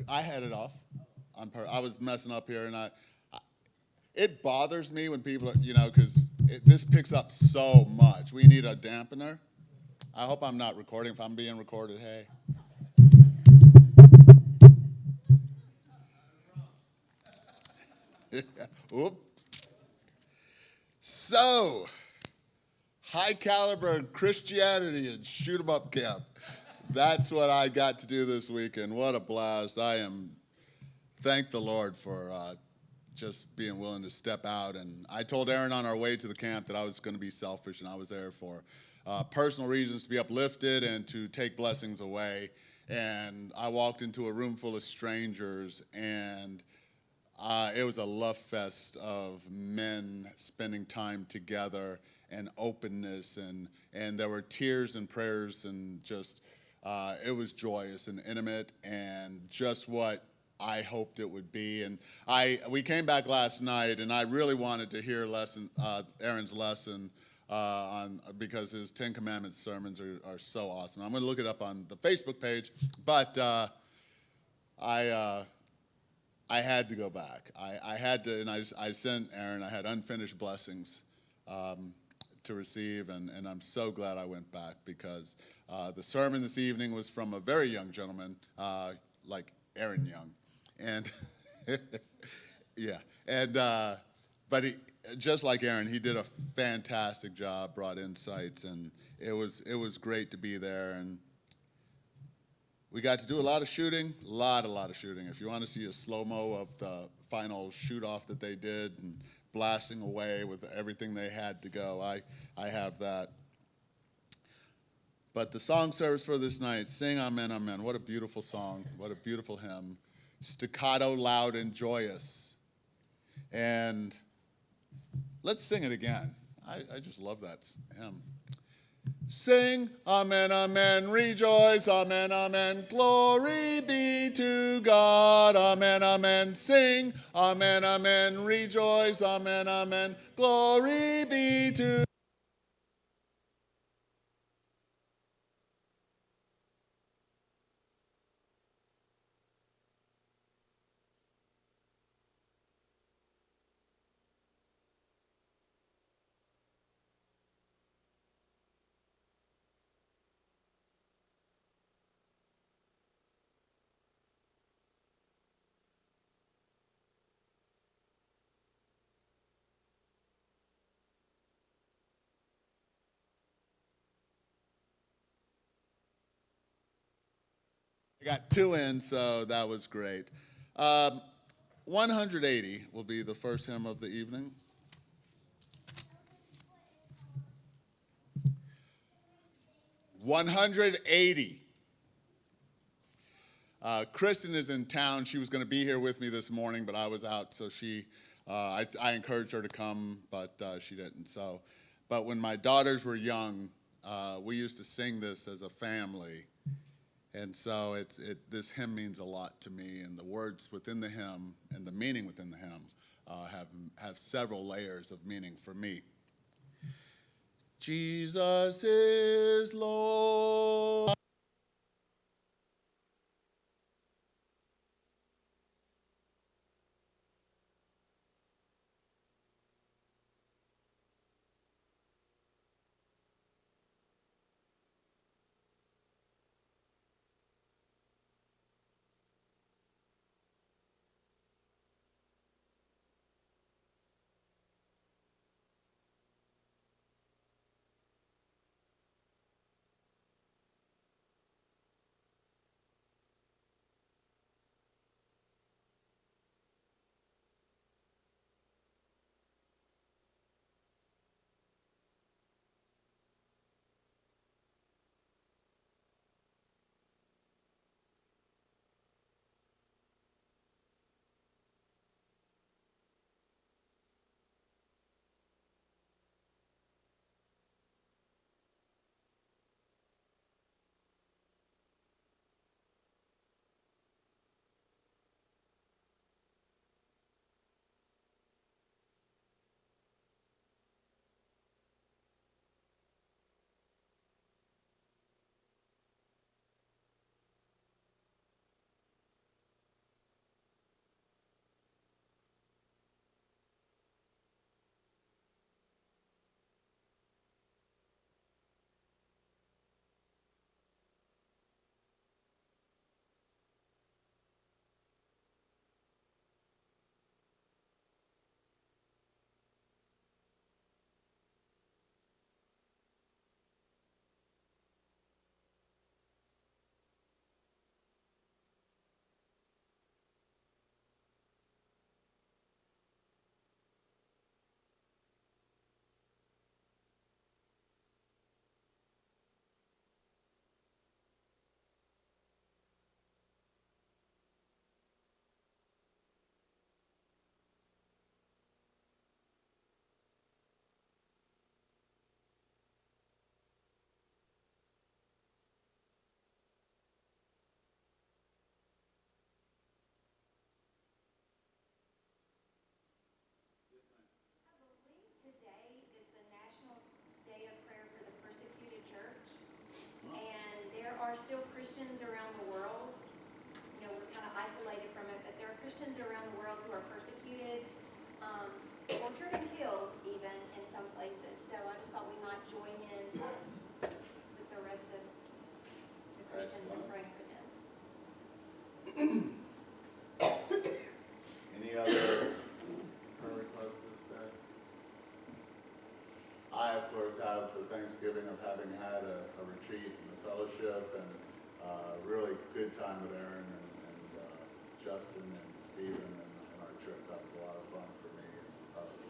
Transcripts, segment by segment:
I had it off. I was messing up here, and it bothers me when people, because this picks up so much. We need a dampener. I hope I'm not recording. If I'm being recorded, hey. Oop. So, high caliber Christianity and shoot 'em up camp. That's what I got to do this weekend. What a blast. Thank the Lord for just being willing to step out. And I told Aaron on our way to the camp that I was going to be selfish, and I was there for personal reasons, to be uplifted and to take blessings away. And I walked into a room full of strangers, and it was a love fest of men spending time together and openness, and there were tears and prayers, and just it was joyous and intimate and just what I hoped it would be. And we came back last night, and I really wanted to hear Aaron's lesson because his Ten Commandments sermons are so awesome. I'm going to look it up on the Facebook page, but I had to go back. I had to, and I sent Aaron. I had unfinished blessings to receive, and I'm so glad I went back, because the sermon this evening was from a very young gentleman, like Aaron Young, and yeah, and but he, just like Aaron, he did a fantastic job, brought insights, and it was great to be there. And we got to do a lot of shooting, a lot of shooting. If you want to see a slow-mo of the final shoot-off that they did and blasting away with everything they had to go, I have that. But the song service for this night, Sing Amen, Amen. What a beautiful song. What a beautiful hymn. Staccato, loud, and joyous. And let's sing it again. I just love that hymn. Sing, amen, amen, rejoice, amen, amen, glory be to God, amen, amen, sing, amen, amen, rejoice, amen, amen, glory be to I got two in, so that was great. 180 will be the first hymn of the evening. 180. Kristen is in town. She was going to be here with me this morning, but I was out, so I encouraged her to come, but she didn't. But when my daughters were young, we used to sing this as a family, and so this hymn means a lot to me, and the words within the hymn and the meaning within the hymn have several layers of meaning for me. Jesus is Lord. there are Christians around the world who are persecuted, tortured and killed even in some places. So I just thought we might join in with the rest of the Christians and praying for them. Any other prayer requests this day? I, of course, have the Thanksgiving of having had a retreat and a fellowship and really good time with Aaron and Justin and Stephen and our trip. That was a lot of fun for me.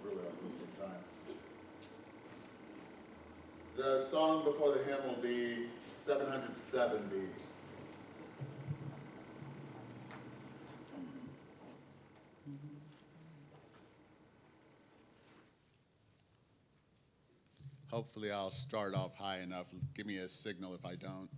Really a good time. The song before the hymn will be 770. Hopefully I'll start off high enough. Give me a signal if I don't.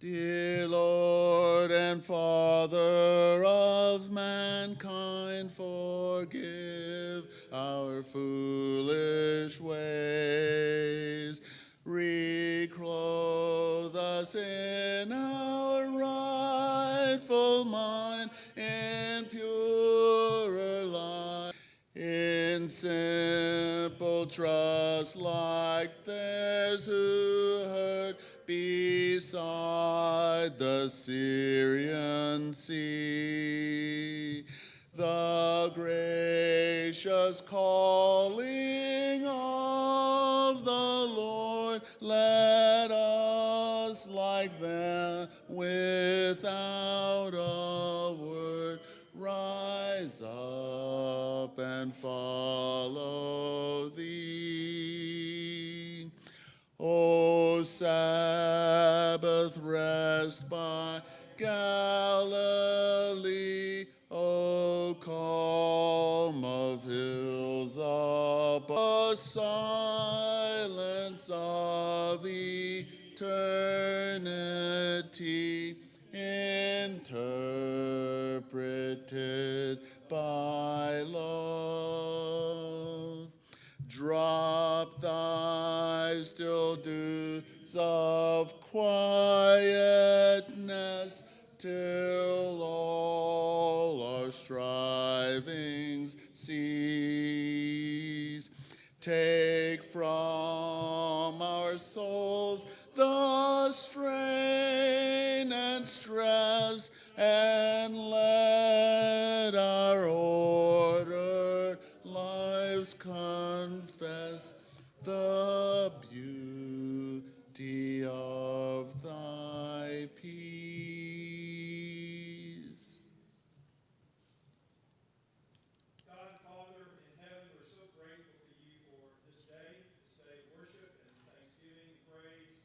Dear Lord and Father of mankind, forgive our foolish ways. Reclothe us in our rightful mind, in purer life, in simple trust like theirs who heard beside the Syrian sea. The gracious calling of the Lord, let us like them without a word rise up and follow thee. O Sabbath rest by Galilee, O calm of hills above, the silence of eternity, interpreted by love. Drop thy still dews of quietness till all our strivings cease. Take from our souls the strain and stress, and let our ordered lives confess the beauty of thy peace. God, Father in heaven, we're so grateful to you for this day of worship and thanksgiving and praise.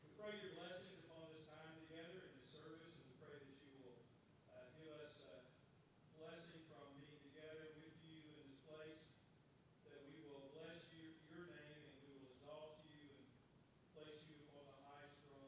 We pray your blessings upon this time together in this service, and we pray that you will give us blessing from being together with you in this place, that we will bless your name and we will exalt you and place you upon the highest throne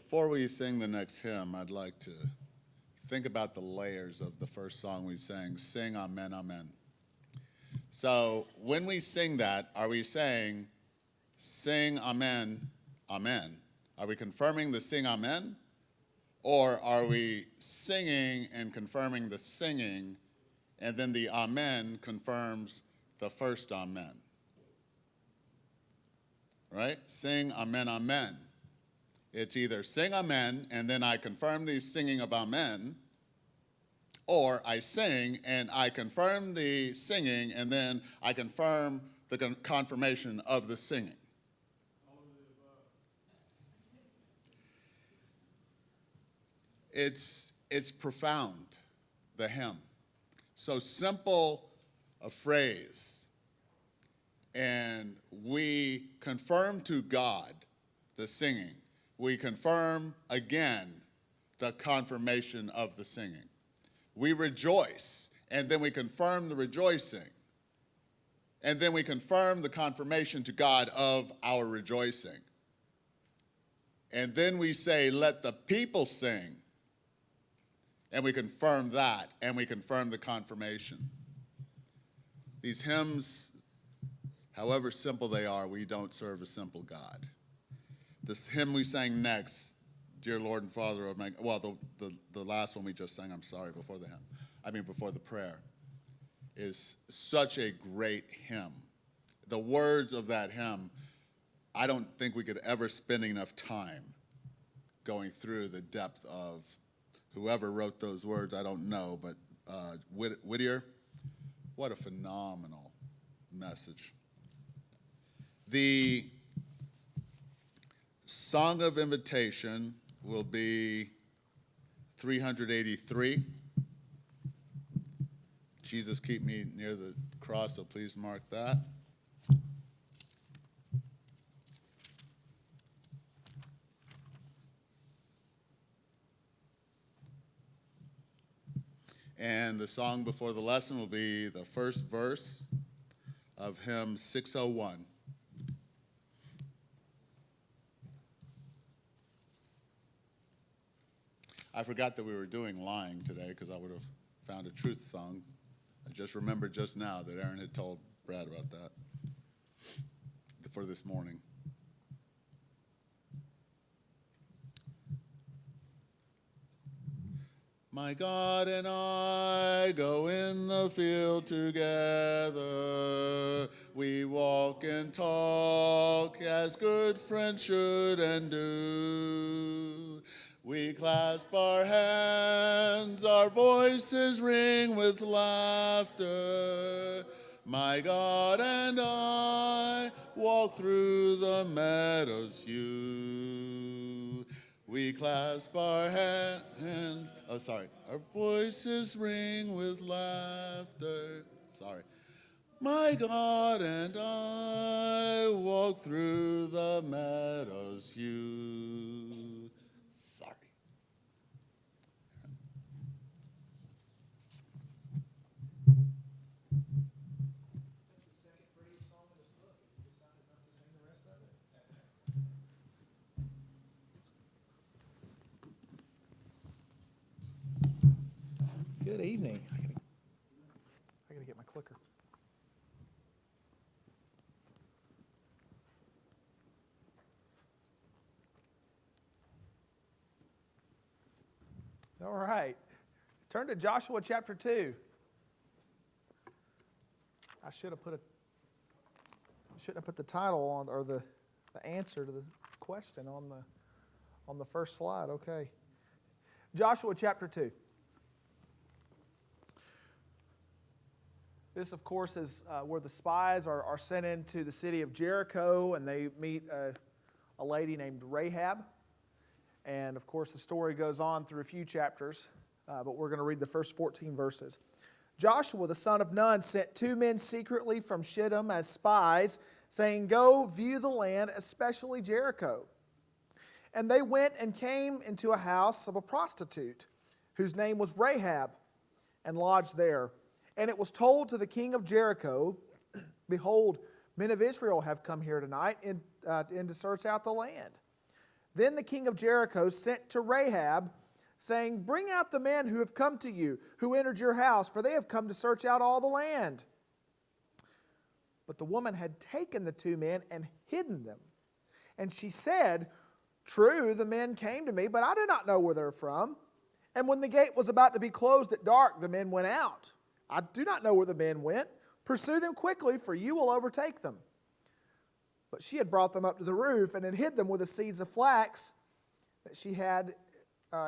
Before we sing the next hymn, I'd like to think about the layers of the first song we sang, Sing Amen, Amen. So when we sing that, are we saying, sing Amen, Amen? Are we confirming the sing Amen? Or are we singing and confirming the singing, and then the Amen confirms the first Amen? Right? Sing Amen, Amen. It's either sing Amen, and then I confirm the singing of Amen, or I sing and I confirm the singing, and then I confirm the confirmation of the singing. It's profound, the hymn. So simple a phrase, and we confirm to God the singing. We confirm again the confirmation of the singing. We rejoice, and then we confirm the rejoicing. And then we confirm the confirmation to God of our rejoicing. And then we say, let the people sing. And we confirm that, and we confirm the confirmation. These hymns, however simple they are, we don't serve a simple God. This hymn we sang next, Dear Lord and Father of my, well, the last one we just sang, I'm sorry, before the hymn, before the prayer, is such a great hymn. The words of that hymn, I don't think we could ever spend enough time going through the depth of whoever wrote those words, I don't know, but Whittier, what a phenomenal message. The song of invitation will be 383. Jesus, keep me near the cross, so please mark that. And the song before the lesson will be the first verse of hymn 601. I forgot that we were doing lying today because I would have found a truth song. I just remembered just now that Aaron had told Brad about that for this morning. My God and I go in the field together. We walk and talk as good friends should and do. We clasp our hands, our voices ring with laughter. My God and I walk through the meadows hue. We clasp our hands, our voices ring with laughter. My God and I walk through the meadows hue. That's the second prettiest song in this book, and you decided not to sing the rest of it? Good evening. I gotta get my clicker. All right. Turn to Joshua chapter 2. I shouldn't have put the title on, or the answer to the question on the first slide. Okay. Joshua chapter 2. This, of course, is where the spies are sent into the city of Jericho, and they meet a lady named Rahab. And, of course, the story goes on through a few chapters, but we're going to read the first 14 verses. Joshua, the son of Nun, sent 2 men secretly from Shittim as spies, saying, "Go view the land, especially Jericho." And they went and came into a house of a prostitute, whose name was Rahab, and lodged there. And it was told to the king of Jericho, "Behold, men of Israel have come here tonight and to search out the land." Then the king of Jericho sent to Rahab, saying, "Bring out the men who have come to you, who entered your house, for they have come to search out all the land." But the woman had taken the two men and hidden them. And she said, "True, the men came to me, but I do not know where they're from. And when the gate was about to be closed at dark, the men went out. I do not know where the men went. Pursue them quickly, for you will overtake them." But she had brought them up to the roof and had hid them with the seeds of flax that she had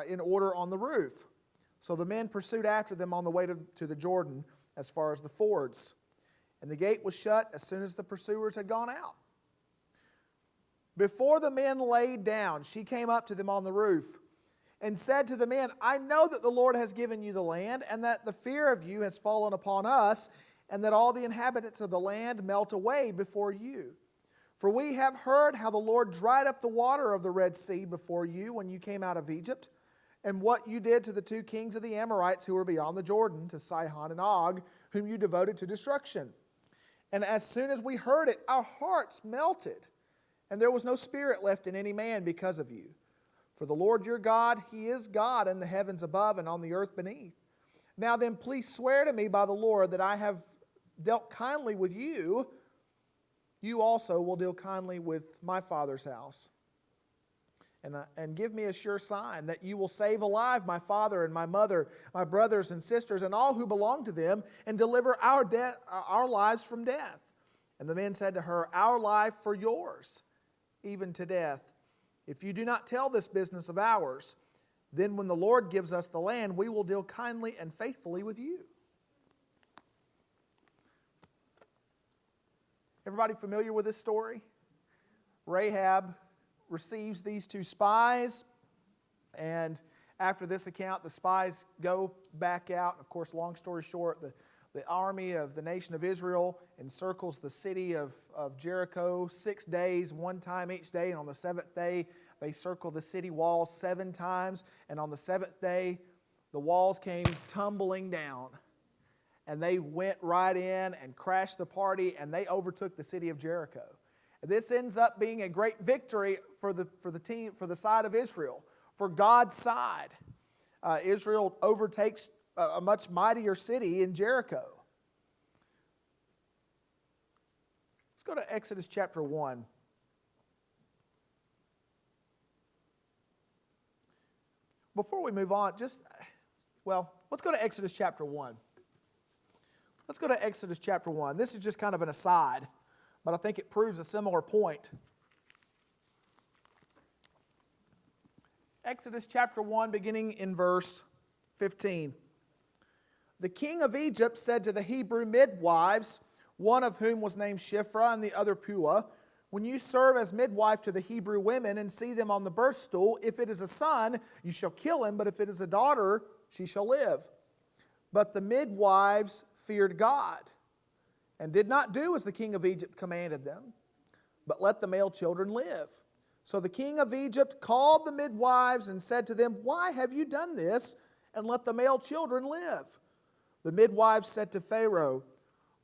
in order on the roof. So the men pursued after them on the way to the Jordan as far as the fords. And the gate was shut as soon as the pursuers had gone out. Before the men laid down, she came up to them on the roof and said to the men, "I know that the Lord has given you the land, and that the fear of you has fallen upon us, and that all the inhabitants of the land melt away before you. For we have heard how the Lord dried up the water of the Red Sea before you when you came out of Egypt, and what you did to the two kings of the Amorites who were beyond the Jordan, to Sihon and Og, whom you devoted to destruction. And as soon as we heard it, our hearts melted, and there was no spirit left in any man because of you. For the Lord your God, He is God in the heavens above and on the earth beneath. Now then, please swear to me by the Lord that I have dealt kindly with you. You also will deal kindly with my father's house. And give me a sure sign that you will save alive my father and my mother, my brothers and sisters, and all who belong to them, and deliver our lives from death." And the men said to her, "Our life for yours, even to death. If you do not tell this business of ours, then when the Lord gives us the land, we will deal kindly and faithfully with you." Everybody familiar with this story? Rahab receives these two spies, and after this account, the spies go back out. Of course, long story short, the army of the nation of Israel encircles the city of Jericho 6 days, one time each day, and on the seventh day, they circle the city walls 7 times, and on the seventh day, the walls came tumbling down. And they went right in and crashed the party, and they overtook the city of Jericho. And this ends up being a great victory for the side of Israel, for God's side. Israel overtakes a much mightier city in Jericho. Let's go to Exodus chapter 1. Before we move on, let's go to Exodus chapter 1. Let's go to Exodus chapter 1. This is just kind of an aside, but I think it proves a similar point. Exodus chapter 1, beginning in verse 15. "The king of Egypt said to the Hebrew midwives, one of whom was named Shiphrah and the other Puah, 'When you serve as midwife to the Hebrew women and see them on the birth stool, if it is a son, you shall kill him, but if it is a daughter, she shall live.' But the midwives feared God, and did not do as the king of Egypt commanded them, but let the male children live. So the king of Egypt called the midwives and said to them, 'Why have you done this, and let the male children live?' The midwives said to Pharaoh,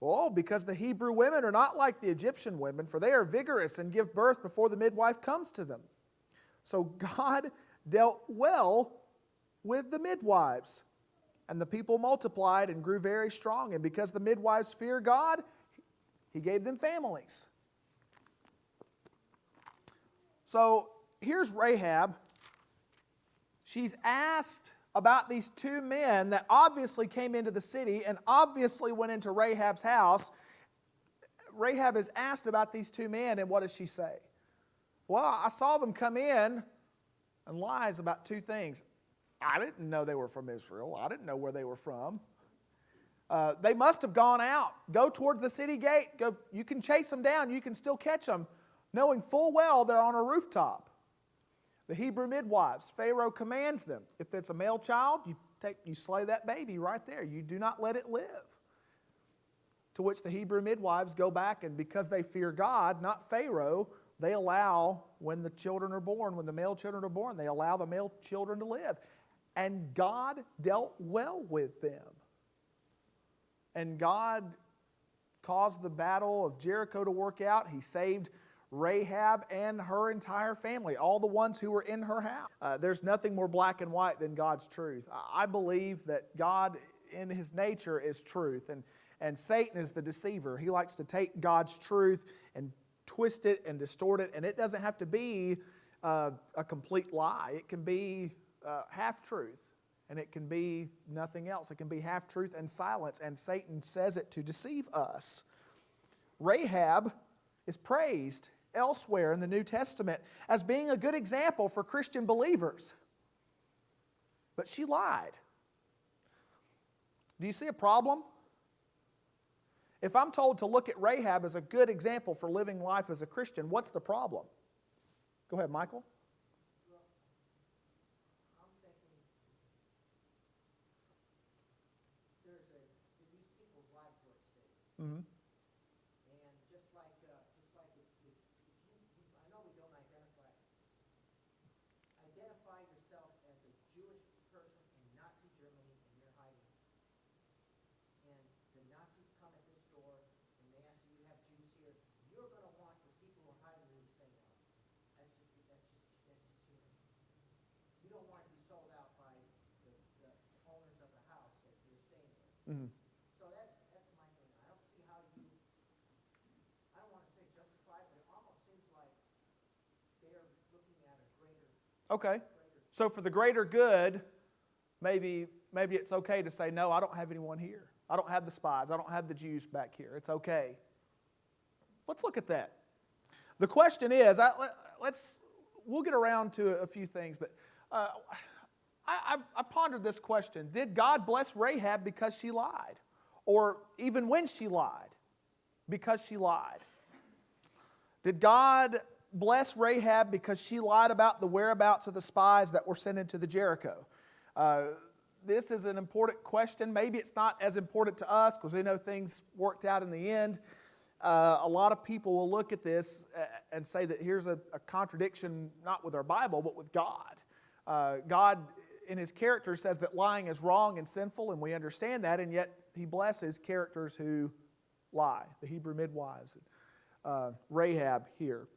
'Oh, because the Hebrew women are not like the Egyptian women, for they are vigorous and give birth before the midwife comes to them.' So God dealt well with the midwives. And the people multiplied and grew very strong. And because the midwives fear God, He gave them families." So here's Rahab. She's asked about these two men that obviously came into the city and obviously went into Rahab's house. Rahab is asked about these two men, and what does she say? "Well, I saw them come in," and lies about 2 things. "I didn't know they were from Israel. I didn't know where they were from. They must have gone out. Go towards the city gate. Go. You can chase them down. You can still catch them, knowing full well they're on a rooftop." The Hebrew midwives, Pharaoh commands them, if it's a male child, you slay that baby right there. You do not let it live. To which the Hebrew midwives go back, and because they fear God, not Pharaoh, they allow, when the children are born, when the male children are born, they allow the male children to live. And God dealt well with them. And God caused the battle of Jericho to work out. He saved Rahab and her entire family, all the ones who were in her house. There's nothing more black and white than God's truth. I believe that God in His nature is truth, and Satan is the deceiver. He likes to take God's truth and twist it and distort it, and it doesn't have to be a complete lie. It can be half-truth, and it can be nothing else. It can be half-truth and silence, and Satan says it to deceive us. Rahab is praised elsewhere in the New Testament as being a good example for Christian believers. But she lied. Do you see a problem? If I'm told to look at Rahab as a good example for living life as a Christian, what's the problem? Go ahead, Michael. Well, I'm thinking these people's lives were at stake. Mm-hmm. And just like if you, I know we don't identify yourself as a Jewish person in Nazi Germany and you're hiding. And the Nazis come at this door and they ask you have Jews here. You're going to want the people who are hiding you to say no. That's just human. You don't want to be sold out by the owners of the house that you're staying with. Mm-hmm. So that's my thing. I don't see how you, I don't want to say justify, but it almost seems like they're looking at a greater. Okay. So for the greater good, maybe it's okay to say, no, I don't have anyone here. I don't have the spies. I don't have the Jews back here. It's okay. Let's look at that. The question is, we'll get around to a few things, but I pondered this question. Did God bless Rahab because she lied? Or even when she lied, because she lied? Did God bless Rahab because she lied about the whereabouts of the spies that were sent into the Jericho? This is an important question. Maybe it's not as important to us because we know things worked out in the end. A lot of people will look at this and say that here's a contradiction, not with our Bible, but with God. God, in His character, says that lying is wrong and sinful, and we understand that, and yet He blesses characters who lie, the Hebrew midwives, Rahab here.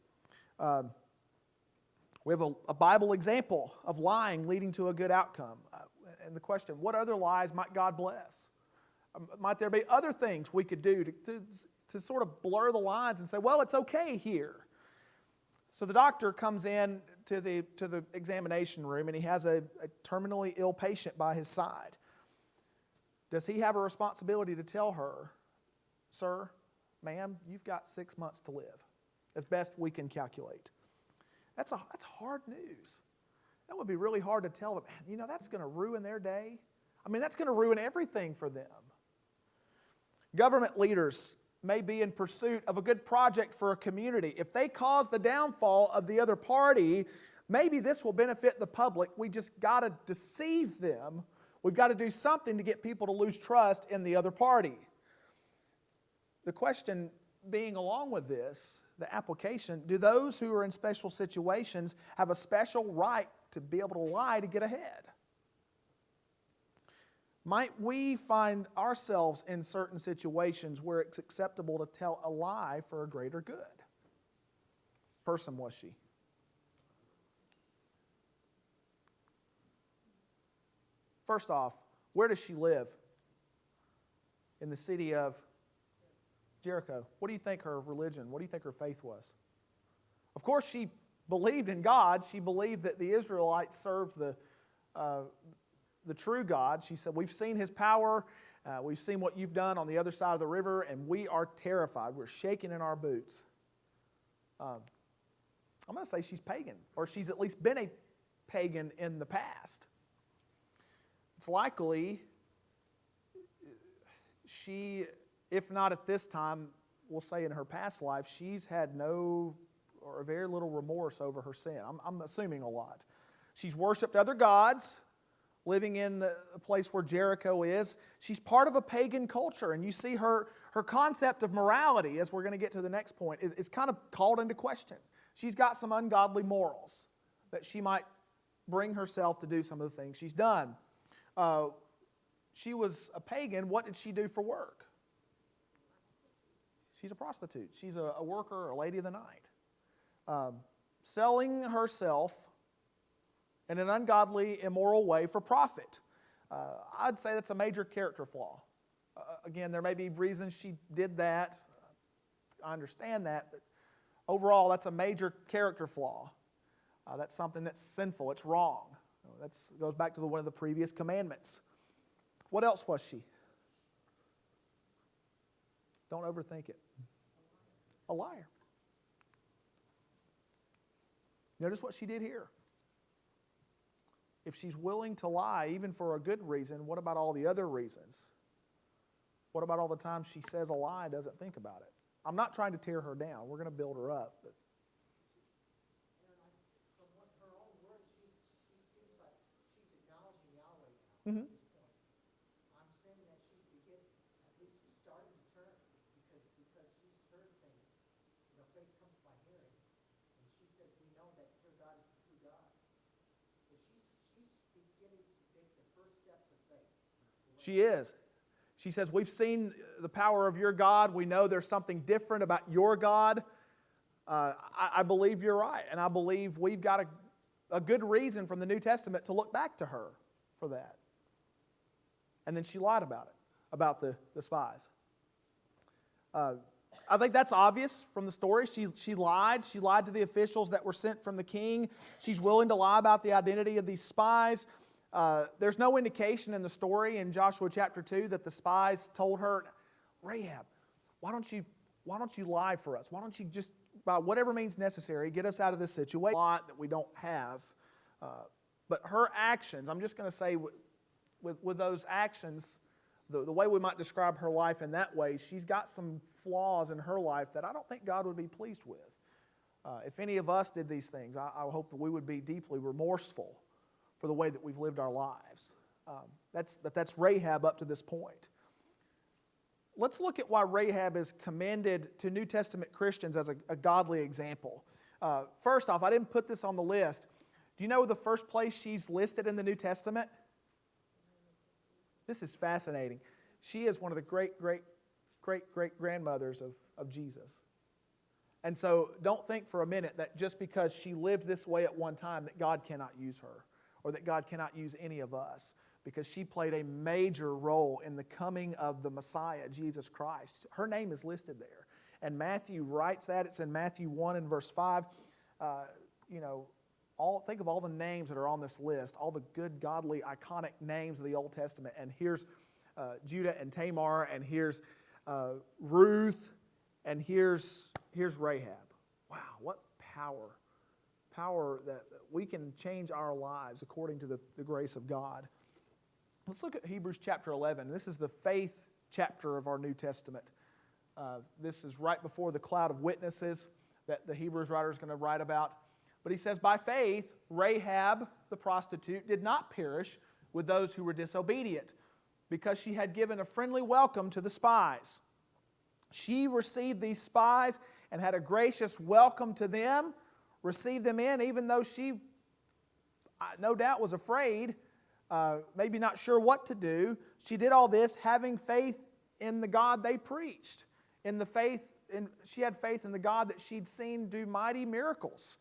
We have a Bible example of lying leading to a good outcome. And the question, what other lies might God bless? Might there be other things we could do to sort of blur the lines and say, well, it's okay here? So the doctor comes in to the examination room and he has a terminally ill patient by his side. Does he have a responsibility to tell her, sir, ma'am, you've got 6 months to live, as best we can calculate? That's hard news. That would be really hard to tell them. You know, that's going to ruin their day. I mean, that's going to ruin everything for them. Government leaders may be in pursuit of a good project for a community. If they cause the downfall of the other party, maybe this will benefit the public. We just got to deceive them. We've got to do something to get people to lose trust in the other party. The question being along with this, the application, do those who are in special situations have a special right to be able to lie to get ahead? Might we find ourselves in certain situations where it's acceptable to tell a lie for a greater good? Person was she? First off, where does she live? In the city of Jericho. What do you think her religion, what do you think her faith was? Of course, she believed in God. She believed that the Israelites served the true God. She said, we've seen His power. We've seen what you've done on the other side of the river, and we are terrified. We're shaking in our boots. I'm going to say she's pagan, or she's at least been a pagan in the past. It's likely she, if not at this time, we'll say in her past life, she's had no or very little remorse over her sin. I'm assuming a lot. She's worshipped other gods, living in the place where Jericho is. She's part of a pagan culture, and you see her concept of morality, as we're going to get to the next point, is kind of called into question. She's got some ungodly morals that she might bring herself to do some of the things she's done. She was a pagan. What did she do for work? She's a prostitute. She's a worker, a lady of the night. selling herself in an ungodly, immoral way for profit. I'd say that's a major character flaw. Again, there may be reasons she did that. I understand that, but overall, that's a major character flaw. That's something that's sinful. It's wrong. That goes back to one of the previous commandments. What else was she? Don't overthink it. A liar. Notice what she did here. If she's willing to lie, even for a good reason, what about all the other reasons? What about all the times she says a lie and doesn't think about it? I'm not trying to tear her down. We're going to build her up. But From what her own words, she seems like she's acknowledging Yahweh now Mhm. at this point. I'm saying that she's beginning, at least starting to turn, because she's heard things. Faith comes by hearing, and she says, "We know that your God is the true God." So she's beginning to take the first steps of faith. she is. She says, we've seen the power of your God. We know there's something different about your God. I believe you're right. And I believe we've got a good reason from the New Testament to look back to her for that. And then she lied about it, about the spies. I think that's obvious from the story. She lied. She lied to the officials that were sent from the king. She's willing to lie about the identity of these spies. There's no indication in the story in Joshua chapter 2 that the spies told her, Rahab, why don't you lie for us? Why don't you just, by whatever means necessary, get us out of this situation? A lot that we don't have. But her actions, I'm just going to say with those actions, the way we might describe her life in that way, she's got some flaws in her life that I don't think God would be pleased with. If any of us did these things, I hope that we would be deeply remorseful for the way that we've lived our lives. That's Rahab up to this point. Let's look at why Rahab is commended to New Testament Christians as a godly example. First off, I didn't put this on the list. Do you know the first place she's listed in the New Testament? This is fascinating. She is one of the great-grandmothers of Jesus. And so don't think for a minute that just because she lived this way at one time that God cannot use her or that God cannot use any of us, because she played a major role in the coming of the Messiah, Jesus Christ. Her name is listed there. And Matthew writes that. It's in Matthew 1 and verse 5. Think of all the names that are on this list, all the good, godly, iconic names of the Old Testament. And here's Judah and Tamar, and here's Ruth, and here's Rahab. Wow, what power. Power that we can change our lives according to the grace of God. Let's look at Hebrews chapter 11. This is the faith chapter of our New Testament. This is right before the cloud of witnesses that the Hebrews writer is going to write about. But he says, by faith, Rahab, the prostitute, did not perish with those who were disobedient, because she had given a friendly welcome to the spies. She received these spies and had a gracious welcome to them, received them in, even though she, no doubt, was afraid, maybe not sure what to do. She did all this having faith in the God they preached. She had faith in the God that she'd seen do mighty miracles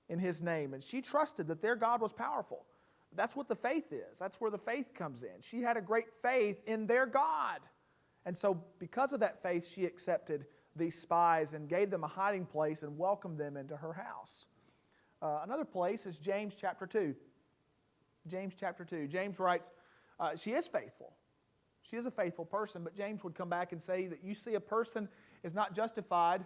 in His name. And she trusted that their God was powerful. That's what the faith is. That's where the faith comes in. She had a great faith in their God. And so because of that faith, she accepted these spies and gave them a hiding place and welcomed them into her house. Another place is James chapter 2. James chapter 2. James writes, she is faithful. She is a faithful person, but James would come back and say that you see a person is not justified.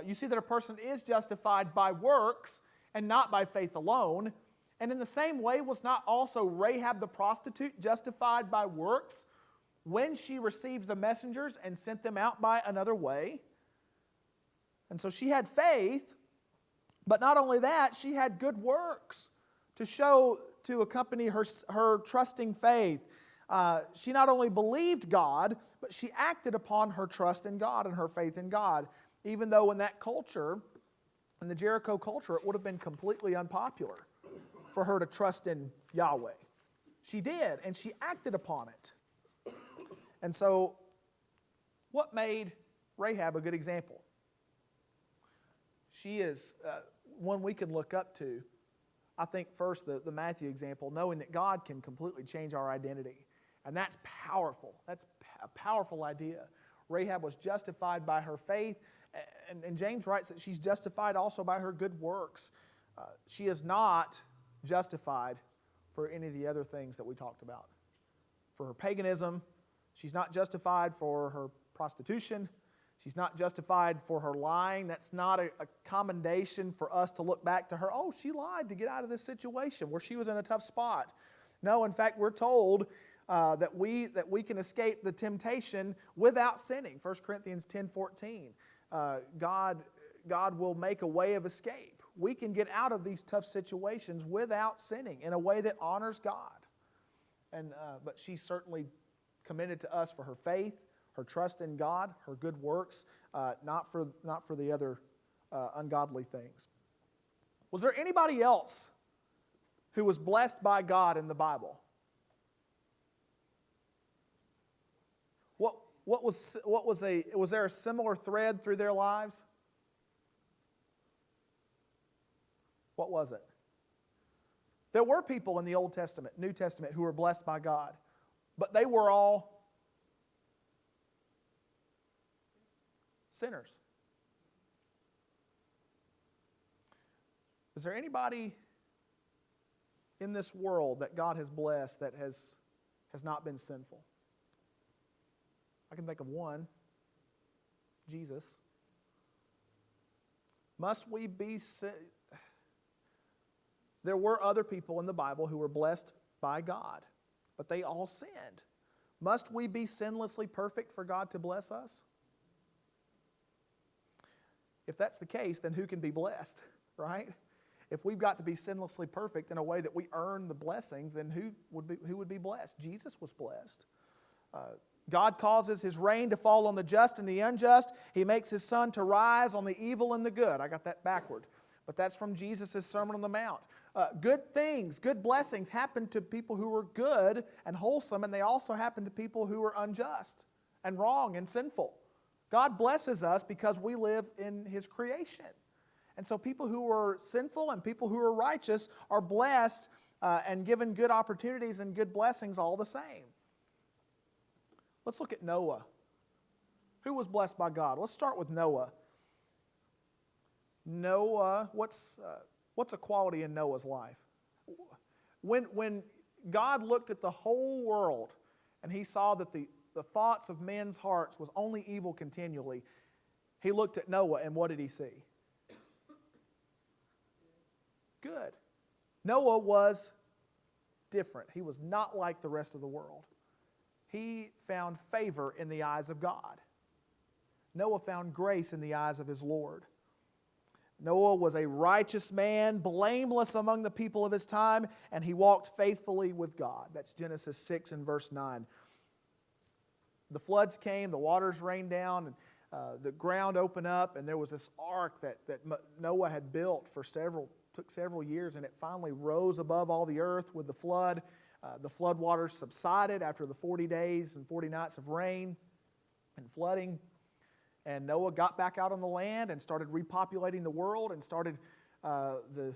You see that a person is justified by works and not by faith alone. And in the same way, was not also Rahab the prostitute justified by works when she received the messengers and sent them out by another way? And so she had faith, but not only that, she had good works to accompany her trusting faith. She not only believed God, but she acted upon her trust in God and her faith in God, even though in that culture, in the Jericho culture, it would have been completely unpopular for her to trust in Yahweh. She did, and she acted upon it. And so, what made Rahab a good example? she is one we can look up to. I think first the Matthew example, knowing that God can completely change our identity. And that's powerful. That's a powerful idea. Rahab was justified by her faith, and James writes that she's justified also by her good works. She is not justified for any of the other things that we talked about. For her paganism, she's not justified for her prostitution. She's not justified for her lying. That's not a commendation for us to look back to her. Oh, she lied to get out of this situation where she was in a tough spot. No, in fact, we're told that we can escape the temptation without sinning. 1 Corinthians 10:14. God will make a way of escape. We can get out of these tough situations without sinning in a way that honors God. But she's certainly commended to us for her faith, her trust in God, her good works, not for the other ungodly things. Was there anybody else who was blessed by God in the Bible? Was there a similar thread through their lives? What was it? There were people in the Old Testament, New Testament, who were blessed by God, but they were all sinners. Is there anybody in this world that God has blessed that has not been sinful? I can think of one, Jesus. Must we be There were other people in the Bible who were blessed by God, but they all sinned. Must we be sinlessly perfect for God to bless us? If that's the case, then who can be blessed, right? If we've got to be sinlessly perfect in a way that we earn the blessings, then who would be blessed? Jesus was blessed. God causes His rain to fall on the just and the unjust. He makes His sun to rise on the evil and the good. I got that backward. But that's from Jesus' Sermon on the Mount. Good things, good blessings happen to people who are good and wholesome, and they also happen to people who are unjust and wrong and sinful. God blesses us because we live in His creation. And so people who are sinful and people who are righteous are blessed and given good opportunities and good blessings all the same. Let's look at Noah. Who was blessed by God? Let's start with Noah. Noah, what's a quality in Noah's life? When God looked at the whole world and He saw that the thoughts of men's hearts was only evil continually, He looked at Noah and what did He see? Good. Noah was different. He was not like the rest of the world. He found favor in the eyes of God. Noah found grace in the eyes of his Lord. Noah was a righteous man, blameless among the people of his time, and he walked faithfully with God. That's Genesis 6 and verse 9. The floods came, the waters rained down, and the ground opened up, and there was this ark that Noah had built took several years, and it finally rose above all the earth with the flood. The flood waters subsided after the 40 days and 40 nights of rain and flooding. And Noah got back out on the land and started repopulating the world and started the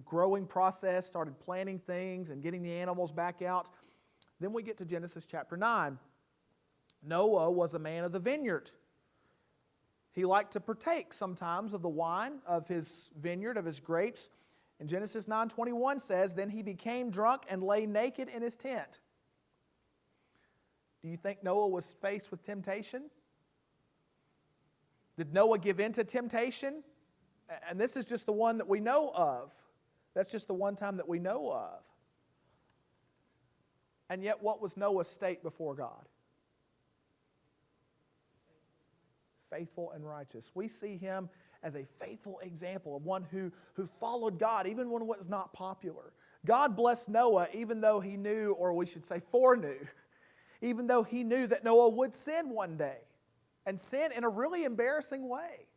growing process, started planting things and getting the animals back out. Then we get to Genesis chapter 9. Noah was a man of the vineyard. He liked to partake sometimes of the wine of his vineyard, of his grapes. And Genesis 9:21 says, "Then he became drunk and lay naked in his tent." Do you think Noah was faced with temptation? Did Noah give in to temptation? And this is just the one that we know of. That's just the one time that we know of. And yet, what was Noah's state before God? Faithful and righteous. We see him as a faithful example of one who followed God even when it was not popular. God blessed Noah even though he knew, or we should say foreknew, even though he knew that Noah would sin one day. And sin in a really embarrassing way.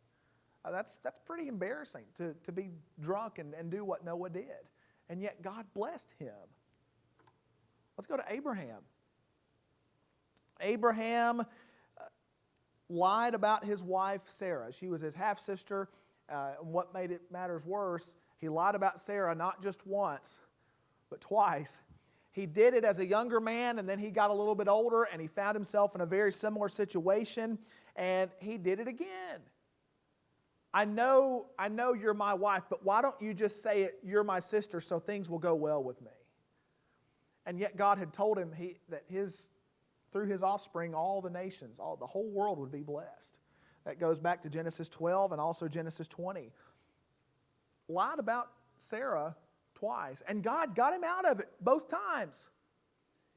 That's pretty embarrassing to be drunk and do what Noah did. And yet God blessed him. Let's go to Abraham. Abraham lied about his wife Sarah. She was his half-sister. And what made it matters worse, he lied about Sarah not just once, but twice. He did it as a younger man, and then he got a little bit older, and he found himself in a very similar situation, and he did it again. I know you're my wife, but why don't you just say it, you're my sister, so things will go well with me? And yet God had told him that through his offspring, all the nations, the whole world would be blessed. That goes back to Genesis 12 and also Genesis 20. Lied about Sarah twice, and God got him out of it both times.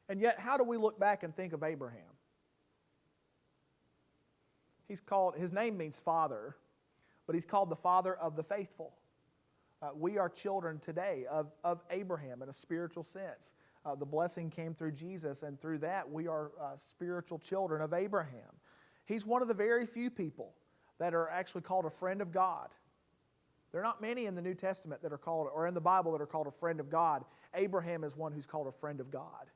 And yet, how do we look back and think of Abraham? His name means father, but he's called the father of the faithful. We are children today of Abraham in a spiritual sense. The blessing came through Jesus, and through that we are spiritual children of Abraham. He's one of the very few people that are actually called a friend of God. There are not many in the New Testament that are called, or in the Bible that are called a friend of God. Abraham is one who's called a friend of God.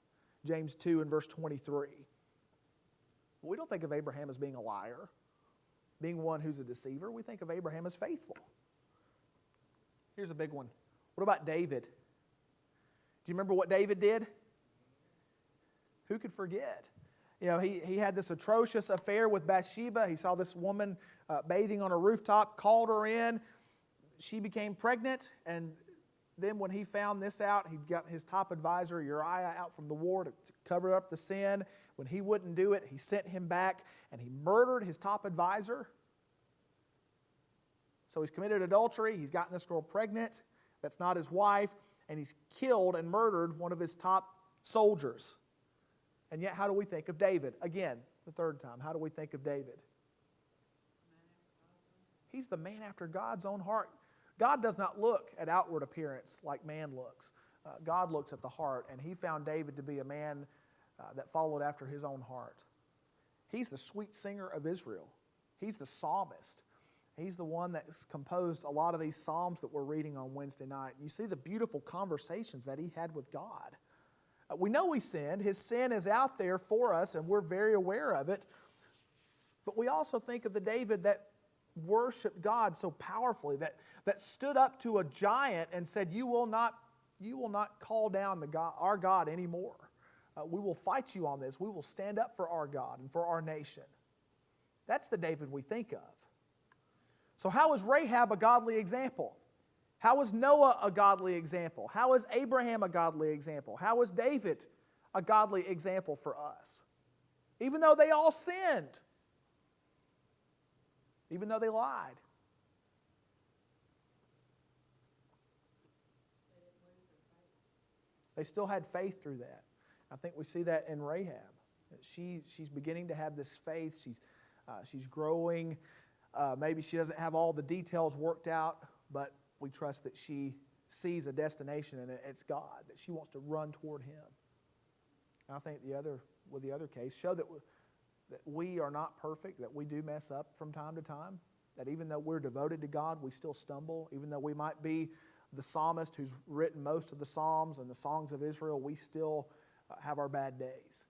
James 2 and verse 23. We don't think of Abraham as being a liar, being one who's a deceiver. We think of Abraham as faithful. Here's a big one. What about David? Do you remember what David did? Who could forget? He had this atrocious affair with Bathsheba. He saw this woman bathing on a rooftop, called her in. She became pregnant, and then when he found this out, he got his top advisor, Uriah, out from the war to cover up the sin. When he wouldn't do it, he sent him back, and he murdered his top advisor. So he's committed adultery. He's gotten this girl pregnant. That's not his wife. And he's killed and murdered one of his top soldiers. And yet, how do we think of David? Again, the third time, how do we think of David? He's the man after God's own heart. God does not look at outward appearance like man looks. God looks at the heart, and he found David to be a man that followed after his own heart. He's the sweet singer of Israel. He's the psalmist. He's the one that's composed a lot of these psalms that we're reading on Wednesday night. You see the beautiful conversations that he had with God. We know he sinned. His sin is out there for us, and we're very aware of it. But we also think of the David that worshiped God so powerfully, that stood up to a giant and said, you will not call down our God anymore. We will fight you on this. We will stand up for our God and for our nation. That's the David we think of. So how is Rahab a godly example? How is Noah a godly example? How is Abraham a godly example? How is David a godly example for us? Even though they all sinned. Even though they lied. They still had faith through that. I think we see that in Rahab. She's beginning to have this faith. She's growing. Maybe she doesn't have all the details worked out, but we trust that she sees a destination and it's God, that she wants to run toward Him. And I think the other case show that we are not perfect, that we do mess up from time to time, that even though we're devoted to God, we still stumble. Even though we might be the psalmist who's written most of the Psalms and the songs of Israel, we still have our bad days.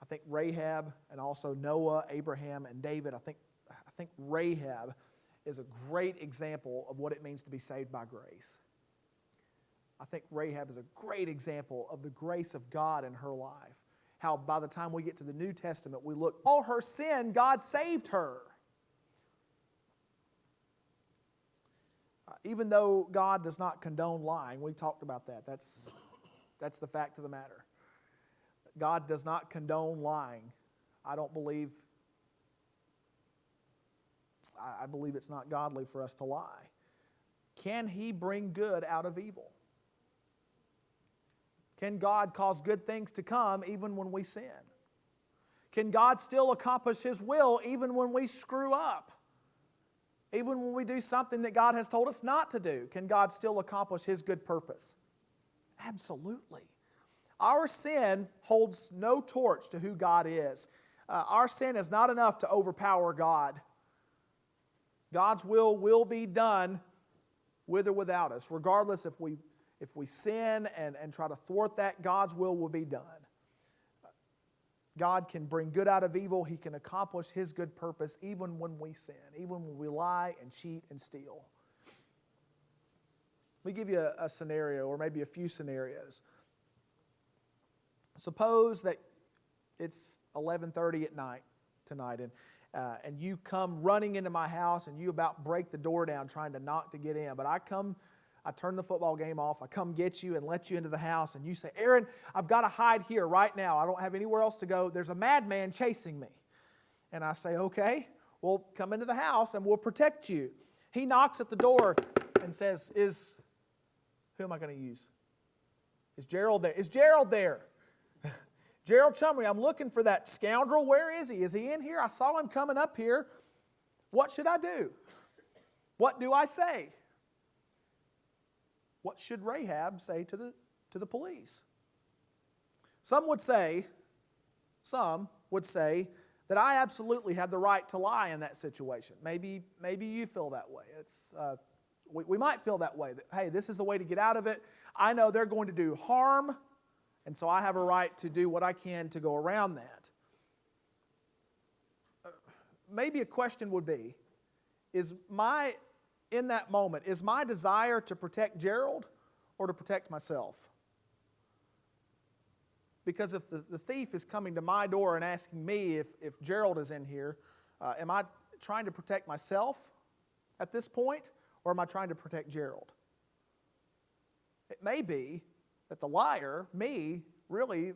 I think Rahab and also Noah, Abraham, and David, I think Rahab is a great example of what it means to be saved by grace. I think Rahab is a great example of the grace of God in her life. How by the time we get to the New Testament, we look, all her sin, God saved her. Even though God does not condone lying, we talked about that. That's the fact of the matter. God does not condone lying. I believe it's not godly for us to lie. Can He bring good out of evil? Can God cause good things to come even when we sin? Can God still accomplish His will even when we screw up? Even when we do something that God has told us not to do, can God still accomplish His good purpose? Absolutely. Our sin holds no torch to who God is. Our sin is not enough to overpower God. God's will be done with or without us. Regardless if we sin and try to thwart that, God's will be done. God can bring good out of evil. He can accomplish His good purpose even when we sin, even when we lie and cheat and steal. Let me give you a scenario, or maybe a few scenarios. Suppose that it's 11:30 at night tonight, and you come running into my house, and you about break the door down trying to knock to get in. But I turn the football game off, I come get you and let you into the house, and you say, Aaron, I've got to hide here right now. I don't have anywhere else to go. There's a madman chasing me. And I say, okay, well, come into the house and we'll protect you. He knocks at the door and says, who am I going to use? Is Gerald there? Is Gerald there? Gerald Chumley, I'm looking for that scoundrel. Where is he? Is he in here? I saw him coming up here. What should I do? What do I say? What should Rahab say to the police? Some would say that I absolutely have the right to lie in that situation. Maybe you feel that way. We might feel that way, that, hey, this is the way to get out of it. I know they're going to do harm, and so I have a right to do what I can to go around that. Maybe a question would be, in that moment, is my desire to protect Gerald or to protect myself? Because if the thief is coming to my door and asking me if Gerald is in here, am I trying to protect myself at this point, or am I trying to protect Gerald? It may be that the liar, me, really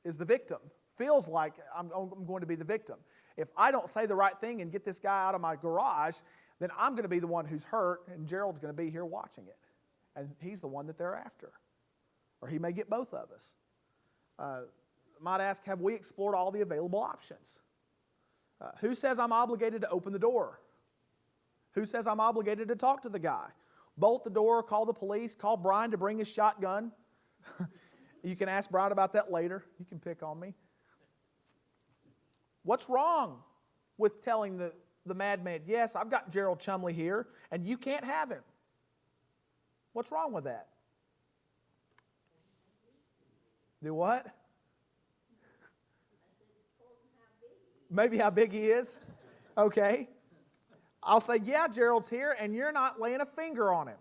is the victim. Feels like I'm going to be the victim. If I don't say the right thing and get this guy out of my garage, then I'm going to be the one who's hurt, and Gerald's going to be here watching it. And he's the one that they're after. Or he may get both of us. Might ask, have we explored all the available options? Who says I'm obligated to open the door? Who says I'm obligated to talk to the guy? Bolt the door, call the police, call Brian to bring his shotgun. You can ask Brian about that later. You can pick on me. What's wrong with telling the madman, yes, I've got Gerald Chumley here, and you can't have him? What's wrong with that? Do what? Maybe how big he is? Okay. I'll say, yeah, Gerald's here, and you're not laying a finger on him.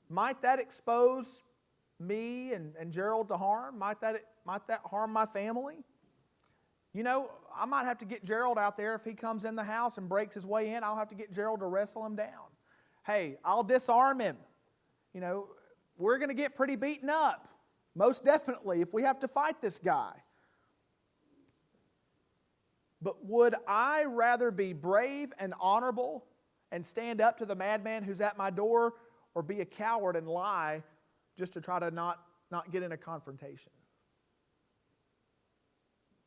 Might that expose me and Gerald to harm? Might that harm my family? You know, I might have to get Gerald out there. If he comes in the house and breaks his way in, I'll have to get Gerald to wrestle him down. Hey, I'll disarm him. You know, we're going to get pretty beaten up, most definitely, if we have to fight this guy. But would I rather be brave and honorable and stand up to the madman who's at my door, or be a coward and lie just to try to not get in a confrontation?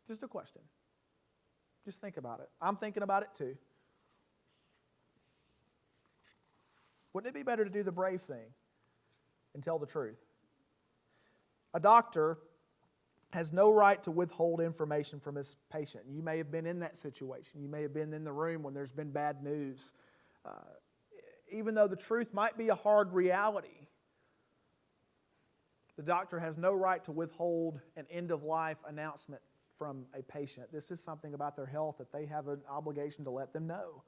Just a question. Just think about it. I'm thinking about it too. Wouldn't it be better to do the brave thing and tell the truth? A doctor has no right to withhold information from his patient. You may have been in that situation. You may have been in the room when there's been bad news. Even though the truth might be a hard reality, the doctor has no right to withhold an end-of-life announcement from a patient. This is something about their health that they have an obligation to let them know.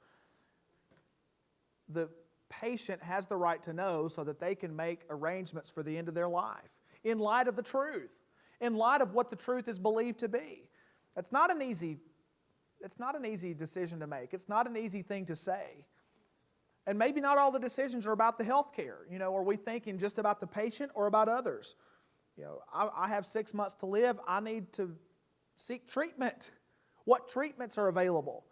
The patient has the right to know so that they can make arrangements for the end of their life in light of the truth, in light of what the truth is believed to be. It's not an easy decision to make. It's not an easy thing to say. And maybe not all the decisions are about the health care. You know, are we thinking just about the patient or about others? You know, I have 6 months to live. I need to seek treatment. What treatments are available?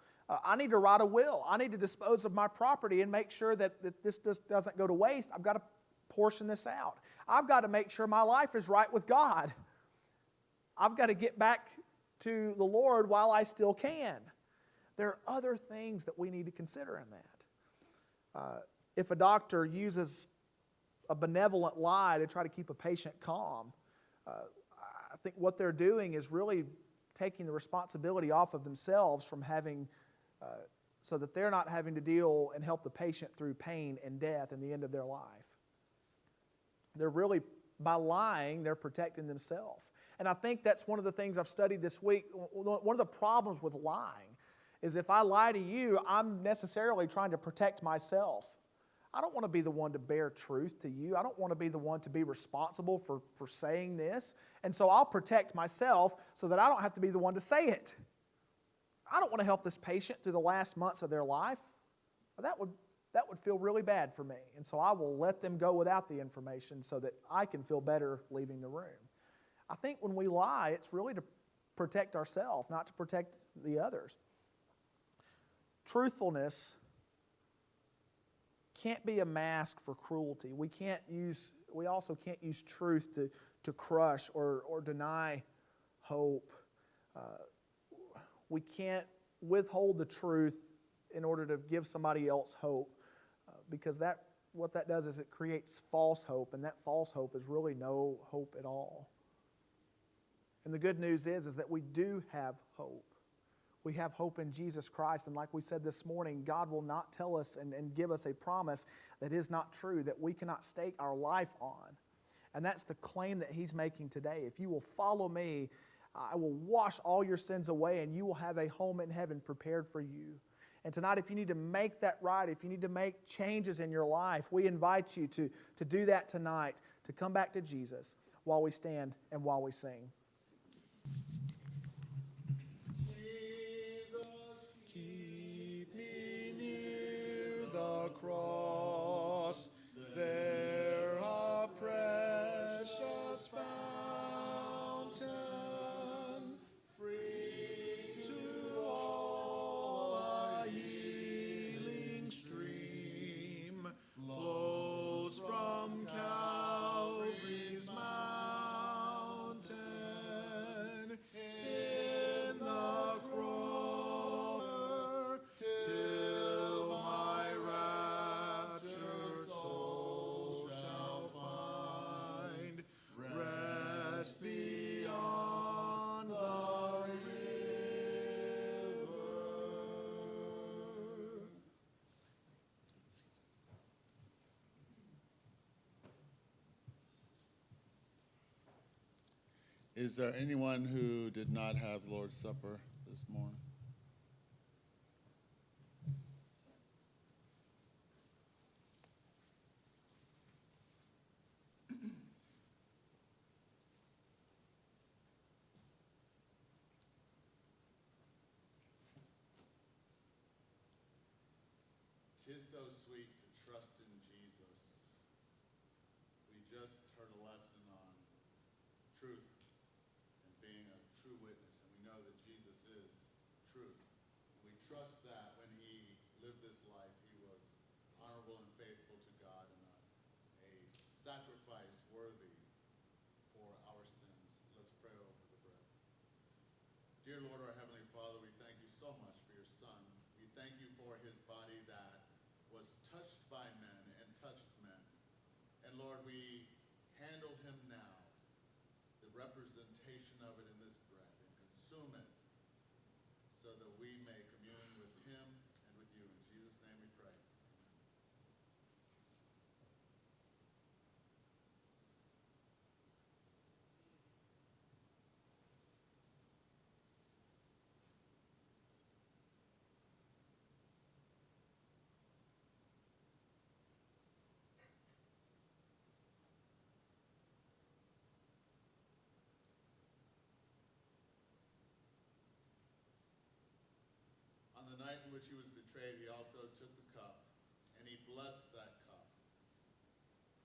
I need to write a will. I need to dispose of my property and make sure that this just doesn't go to waste. I've got to portion this out. I've got to make sure my life is right with God. I've got to get back to the Lord while I still can. There are other things that we need to consider in that. If a doctor uses a benevolent lie to try to keep a patient calm, I think what they're doing is really taking the responsibility off of themselves from having, so that they're not having to deal and help the patient through pain and death in the end of their life. They're really, by lying, they're protecting themselves. And I think that's one of the things I've studied this week. One of the problems with lying is if I lie to you, I'm necessarily trying to protect myself. I don't want to be the one to bear truth to you. I don't want to be the one to be responsible for saying this. And so I'll protect myself so that I don't have to be the one to say it. I don't want to help this patient through the last months of their life. That would feel really bad for me. And so I will let them go without the information so that I can feel better leaving the room. I think when we lie, it's really to protect ourselves, not to protect the others. Truthfulness can't be a mask for cruelty. We also can't use truth to crush or deny hope. We can't withhold the truth in order to give somebody else hope, because what that does is it creates false hope, and that false hope is really no hope at all. And the good news is that we do have hope. We have hope in Jesus Christ, and like we said this morning, God will not tell us and give us a promise that is not true, that we cannot stake our life on. And that's the claim that He's making today. If you will follow me, I will wash all your sins away, and you will have a home in heaven prepared for you. And tonight, if you need to make that right, if you need to make changes in your life, we invite you to do that tonight, to come back to Jesus while we stand and while we sing. Keep me near the cross, there a precious fountain, free to all a healing stream, flows from Calvary's mountain. In the cross, till my raptured soul shall find rest beyond the river. Is there anyone who did not have Lord's Supper this morning? "'Tis so sweet to trust in Jesus." We just heard a lesson on truth and being a true witness, and we know that Jesus is truth. We trust that when He lived this life, He was honorable and faithful to God, and a sacrifice worthy for our sins. Let's pray over the bread. Dear Lord, our Heavenly Father, we thank you so much for your Son. We thank you for His body that was touched by men and touched men. And Lord, we handle Him now, the representation of it in this bread, and consume it so that we may commune with Him and with you. In Jesus' name we pray. On the night in which He was betrayed, He also took the cup, and He blessed that cup.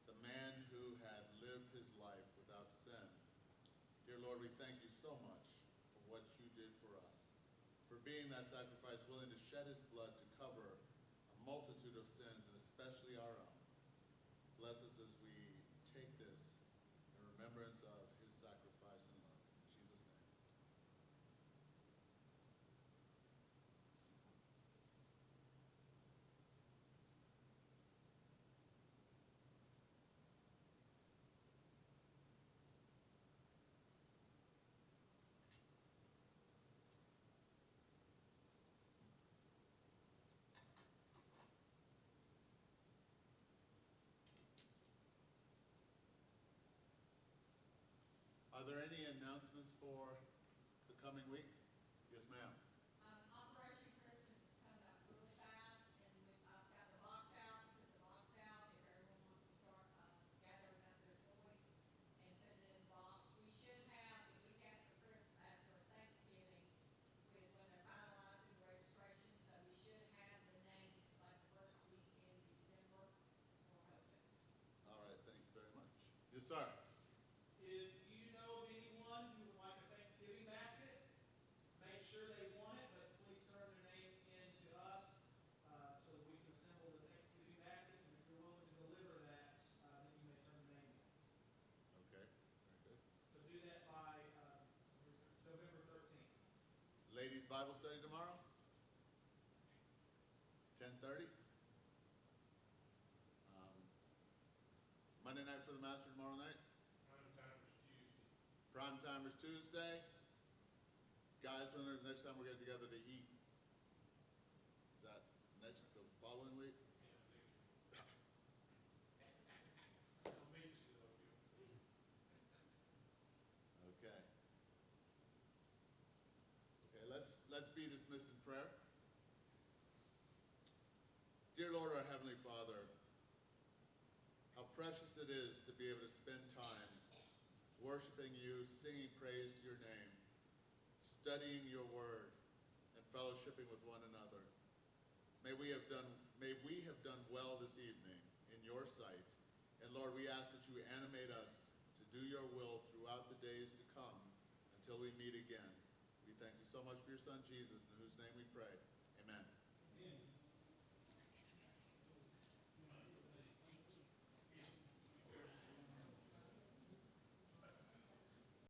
The man who had lived his life without sin. Dear Lord, we thank you so much for what you did for us, for being that sacrifice, willing to shed His blood to cover a multitude of sins, and especially our own. Bless us as we take this in remembrance of His sacrifice and love. In Jesus' name. Are there any announcements for the coming week? Yes, ma'am. Operation Christmas is coming up really fast, and I've got the box out, put the box sir. If you know of anyone who would like a Thanksgiving basket, make sure they want it, but please turn their name in to us so that we can assemble the Thanksgiving baskets. And if you're willing to deliver that, then you may turn your name in. Okay, very good. So do that by November 13th. Ladies' Bible study tomorrow? 10:30? Monday night for the Master tomorrow night? Prime time is Tuesday. Guys, when is the next time we're getting together to eat? Is that the following week? Okay. Okay, let's be dismissed in prayer. Dear Lord, our Heavenly Father, how precious it is to be able to spend time worshiping you, singing praise to your name, studying your word, and fellowshipping with one another. May we have done well this evening in your sight. And Lord, we ask that you animate us to do your will throughout the days to come until we meet again. We thank you so much for your son Jesus, in whose name we pray. Amen. Amen.